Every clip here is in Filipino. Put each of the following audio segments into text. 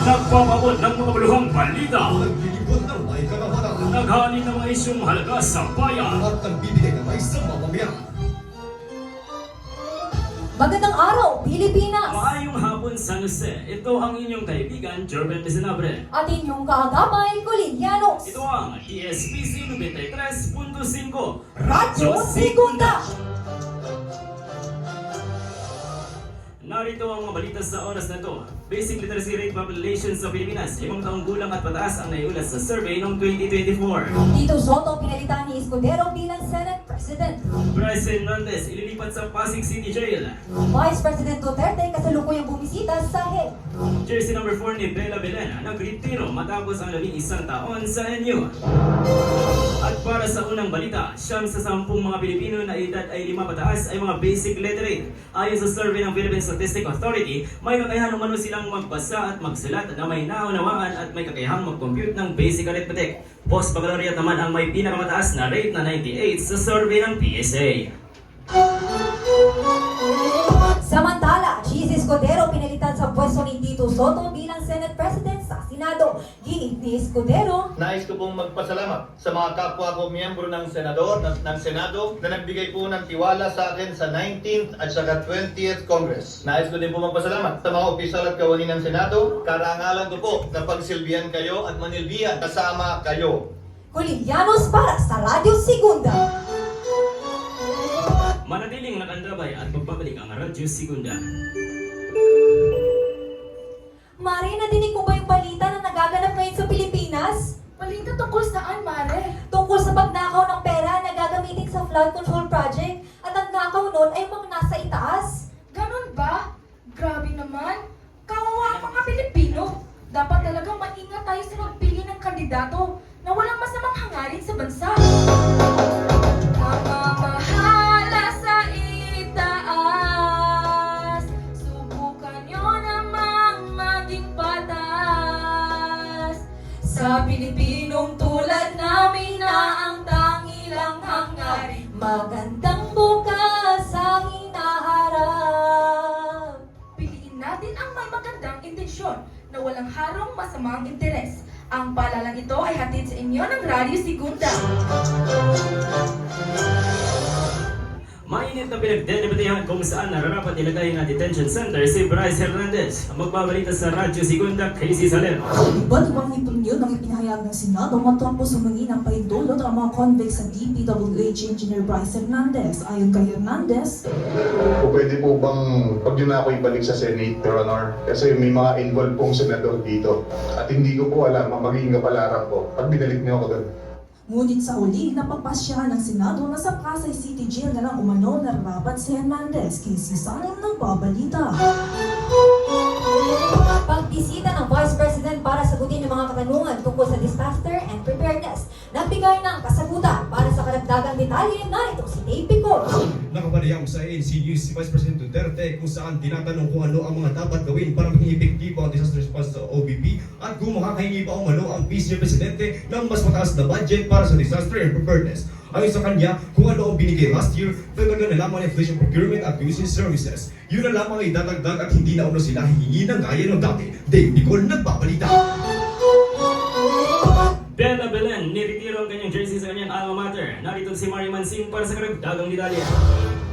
Nagpapabot ng mga maluhang balita. Naglilibot ng may karahanan Naghahali ng mga isyong halaga sa bayan. at nagbibigay ng mais sa mamamayan. Magandang araw, Pilipinas! Maayong hapon, San Jose. Ito ang inyong kaibigan, Jorben Mesinabre. At inyong kaagapay, Colinianos! Ito ang ESPC 93.5 Radyo Segunda! Narito ang mga balita sa oras na ito. Basic literacy rate population sa Pilipinas, 5 taong gulang at pataas ang naiulat sa survey noong 2024. Tito Soto pinalitan ni Escudero bilang Senate President. Bryce Hernandez ililipat sa Pasig City Jail. Vice President Duterte kasalukuyang bumisita sa Hague. Jersey number 4 ni Bella Belen nagretiro matapos ang 11 taon sa NU. At para sa unang balita, 9 sa 10 mga Pilipino na edad ay 5 pataas ay mga basic literate. Ayon sa survey ng Philippine Statistics Authority, may kakayahan umano silang magbasa at magsulat na may naunawaan at may kakayahang mag-compute ng basic arithmetic. Post-baccalaureate naman ang may pinakamataas na rate na 98 sa survey ng PSA. Samantala, Cheese Escudero pinalitan sa pwesto ni Tito Soto bilang Senate President sa Senado. Giit ni Escudero, Nais ko pong magpasalamat sa mga kapwa ko miyembro ng Senado na nagbigay po ng tiwala sa akin sa 19th at saka 20th Congress. Nais ko din po magpasalamat sa mga opisyal at kawani ng Senado. Karangalan ko po na pagsilbihan kayo at manilbihan kasama kayo. Colinianos para sa Radyo Segunda. Manatiling nakandabay at magbabalik ang Radyo Segunda. Mare, nadinig mo ba yung balita na nagaganap ngayon sa Pilipinas? Balita tungkol saan, Mare? Tungkol sa pagnakaw ng pera na gagamitin sa flood control project at ang nakaw nun ay mga nasa itaas. Ganun ba? Grabe naman. Kawawa ang mga Pilipino. Dapat talagang maingat tayo sa magpili ng kandidato na walang masamang hangarin sa bansa. Namamahala sa itaas. Subukan nyo namang maging patas. Sa Pilipinong tulad namin na ang tangilang hangarin. Magandang bukas ang hinaharap. Piliin natin ang may magandang intensyon na walang harong masamang interes. Ang paalalang ito ay hatid sa inyo ng Radyo Segunda. Mainit na pinagdedebatehan kung saan nararapat ilagay na detention center si Bryce Hernandez. Ang magbabalita sa Radyo Segunda, Casey Salero. Iba't ibang opinyon ang ipinahayag ng Senado matapos humingi ng pahintulot ang mga convict sa DPWH Engineer Bryce Hernandez. Ayon kay Hernandez, O pwede po bang pag yun na ako ibalik sa Senate, Your Honor? Kasi may mga involved pong senador dito. At hindi ko po alam ang magiging kapalaran ko pag binalik niyo ako doon. ngunit sa huli, napapasyahan ng Senado na sa Pasay City Jail na lang umano nararapat si Hernandez. Casey Salim ng babalita. Pagbisita ng Vice President para sagutin ang mga katanungan tungkol sa disaster and preparedness. Nagbigay ng kasagutan para sa karagdagang detalye, narito si Dave Pico. Nakapanayam sa ANC News si Vice President Duterte kung saan tinatanong kung ano ang mga dapat gawin para maging epektibo ang disaster response sa OBP at kung makakahingi pa umano ang Vice Presidente ng mas mataas na budget para sa disaster and preparedness. Ayon sa kanya, kung ano ang binigay last year, talaga na lamang inflation procurement at business services. Yun na lamang ay dadagdag at hindi na uno sila hihingi ng gaya ng dati. Dave Nicole nagbabalita. Bella Belen, niretiro ang kanyang jersey sa kanyang alma mater. Narito si Mari Mansing para sa karagdagang detalye.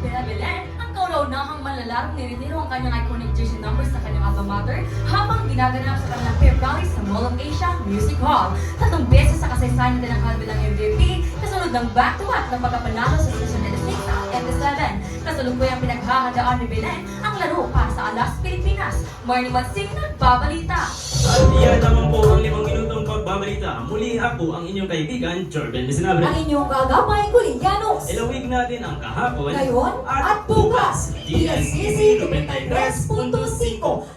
Belen, ang kauna-unahang manlalarong niretiro ang kanyang iconic jersey number sa kanyang alma mater habang ginaganap sa kanilang fair rally sa Mall of Asia Music Hall. 3 beses sa kasaysayan nila ng bilang MVP, kasunod ng back-to-back na pagkapanalo sa Season 96 at MT7. Kasalukuyang pinaghahandaan ni Belen ang laro para sa Alas, Pilipinas. Marnie Mansing nagbabalita. At iyan naman po ang 5 minutong pagbabalita. Muli ako ang inyong kaibigan, Jorben Mesinabre. Ang inyong kaagapay, Colinianos. Ilawig natin ang kahapon Ngayon at bukas, DSCC 93.5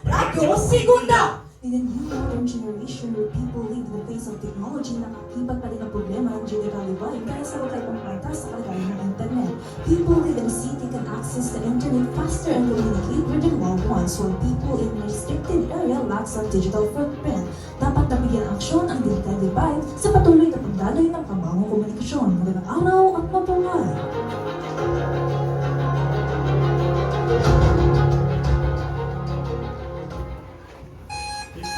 Radyo Segunda. In a new modern generation where people live in the face of technology, nakakibat pa rin ang problema ng gender divide dahil sa wakay pangkata sa kalagayan ng internet. People live in a city can access the internet faster and communicate with their loved ones, while people in a restricted area lacks a digital footprint. Dapat nabigyan aksyon ang digital divide sa patuloy na pagdaloy ng pambangong komunikasyon. Magandang araw at mabuhay!